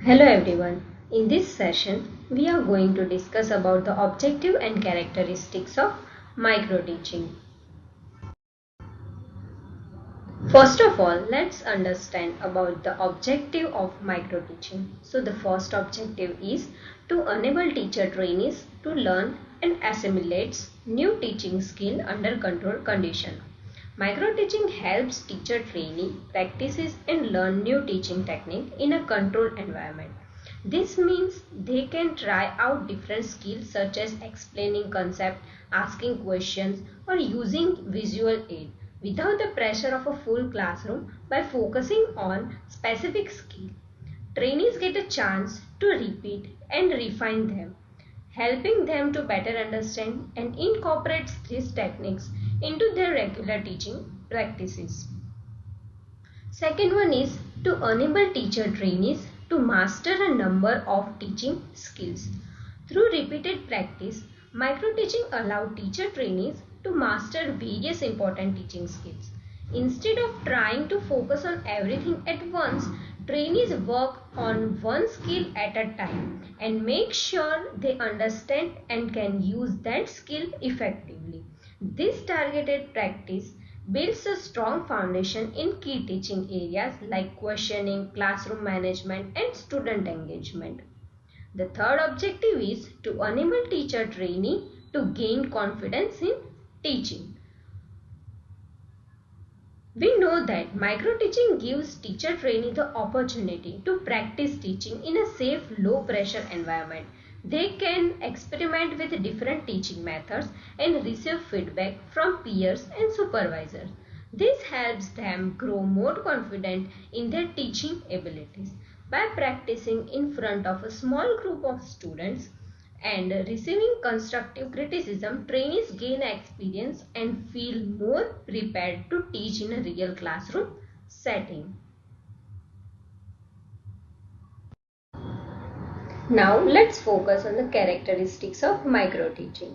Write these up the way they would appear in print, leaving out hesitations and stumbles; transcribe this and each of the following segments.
Hello everyone. In this session, we are going to discuss about the objective and characteristics of microteaching. First of all, let's understand about the objective of microteaching. So the first objective is to enable teacher trainees to learn and assimilate new teaching skill under controlled condition. Microteaching helps teacher trainee practices and learn new teaching technique in a controlled environment. This means they can try out different skills such as explaining concept, asking questions, or using visual aid without the pressure of a full classroom. By focusing on specific skill, trainees get a chance to repeat and refine them, helping them to better understand and incorporate these techniques into their regular teaching practices. Second one is to enable teacher trainees to master a number of teaching skills. Through repeated practice, microteaching allows teacher trainees to master various important teaching skills. Instead of trying to focus on everything at once, trainees work on one skill at a time and make sure they understand and can use that skill effectively. This targeted practice builds a strong foundation in key teaching areas like questioning, classroom management, and student engagement. The third objective is to enable teacher trainee to gain confidence in teaching. We know that microteaching gives teacher trainee the opportunity to practice teaching in a safe, low pressure environment. They can experiment with different teaching methods and receive feedback from peers and supervisors. This helps them grow more confident in their teaching abilities. By practicing in front of a small group of students and receiving constructive criticism, trainees gain experience and feel more prepared to teach in a real classroom setting. Now let's focus on the characteristics of microteaching.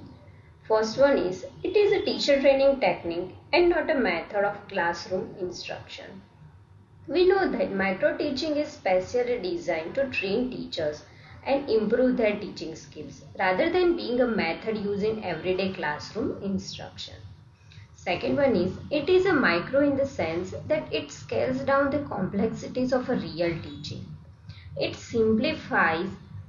First one is, it is a teacher training technique and not a method of classroom instruction. We know that microteaching is specially designed to train teachers and improve their teaching skills rather than being a method used in everyday classroom instruction. Second one is, it is a micro in the sense that it scales down the complexities of a real teaching. It simplifies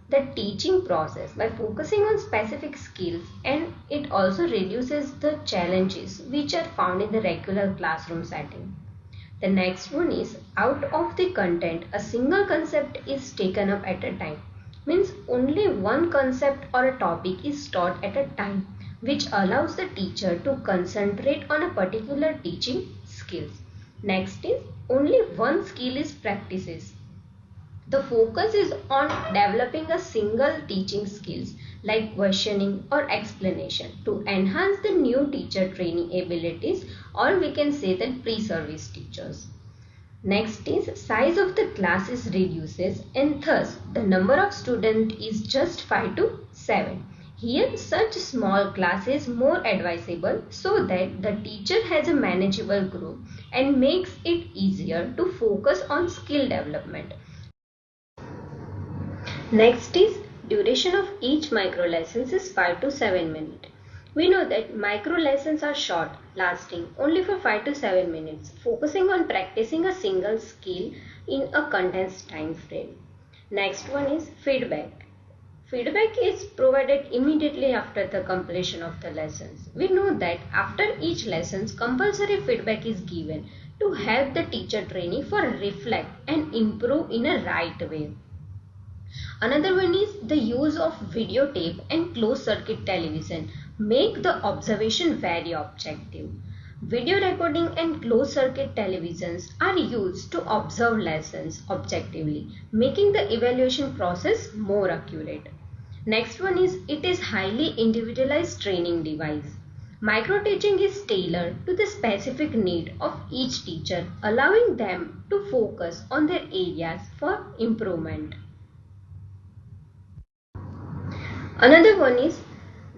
the teaching process by focusing on specific skills, and it also reduces the challenges which are found in the regular classroom setting. The next one is, out of the content, a single concept is taken up at a time. Means only one concept or a topic is taught at a time, which allows the teacher to concentrate on a particular teaching skills. Next is, only one skill is practices. The focus is on developing a single teaching skills like questioning or explanation to enhance the new teacher training abilities, or we can say that pre-service teachers. Next is, size of the classes reduces and thus the number of students is just 5 to 7. Here such small class is more advisable so that the teacher has a manageable group and makes it easier to focus on skill development. Next is, duration of each micro lessons is 5 to 7 minutes. We know that micro lessons are short, lasting only for 5 to 7 minutes, focusing on practicing a single skill in a condensed time frame. Next one is feedback. Feedback is provided immediately after the completion of the lessons. We know that after each lesson, compulsory feedback is given to help the teacher trainee for reflect and improve in a right way. Another one is the use of videotape and closed circuit television make the observation very objective. Video recording and closed circuit televisions are used to observe lessons objectively, making the evaluation process more accurate. Next one is, it is highly individualized training device. Microteaching is tailored to the specific need of each teacher, allowing them to focus on their areas for improvement. Another one is,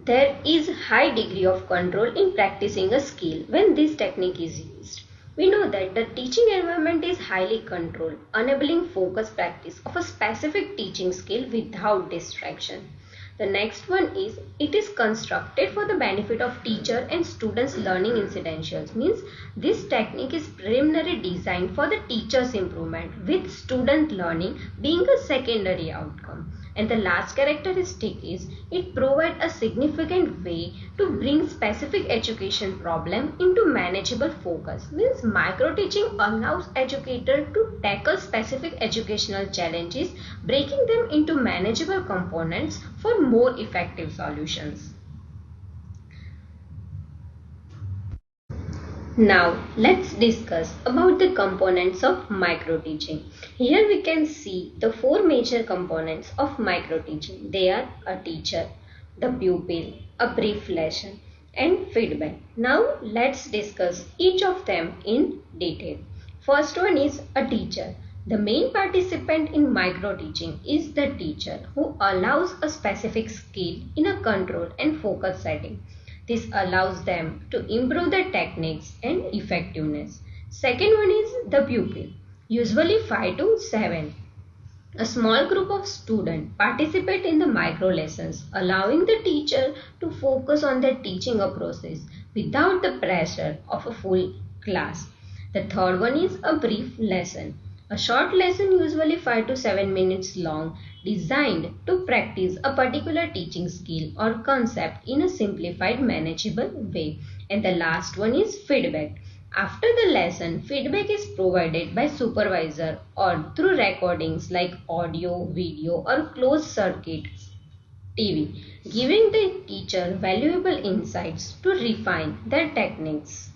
there is high degree of control in practicing a skill when this technique is used. We know that the teaching environment is highly controlled, enabling focused practice of a specific teaching skill without distraction. The next one is it is constructed for the benefit of teacher and students learning incidentals. Means this technique is primarily designed for the teacher's improvement with student learning being a secondary outcome. And the last characteristic is it provides a significant way to bring specific education problem into manageable focus. Means micro teaching allows educator to tackle specific educational challenges, breaking them into manageable components for more effective solutions. Now let's discuss about the components of microteaching. Here we can see the four major components of microteaching. They are a teacher, the pupil, a brief lesson and feedback. Now let's discuss each of them in detail. First one is a teacher. The main participant in microteaching is the teacher who allows a specific skill in a controlled and focused setting. This allows them to improve their techniques and effectiveness. Second one is the pupil, usually 5 to 7. A small group of students participate in the micro lessons, allowing the teacher to focus on their teaching process without the pressure of a full class. The third one is a brief lesson. A short lesson, usually 5 to 7 minutes long, designed to practice a particular teaching skill or concept in a simplified, manageable way. And the last one is feedback. After the lesson, feedback is provided by supervisor or through recordings like audio, video or closed circuit TV, giving the teacher valuable insights to refine their techniques.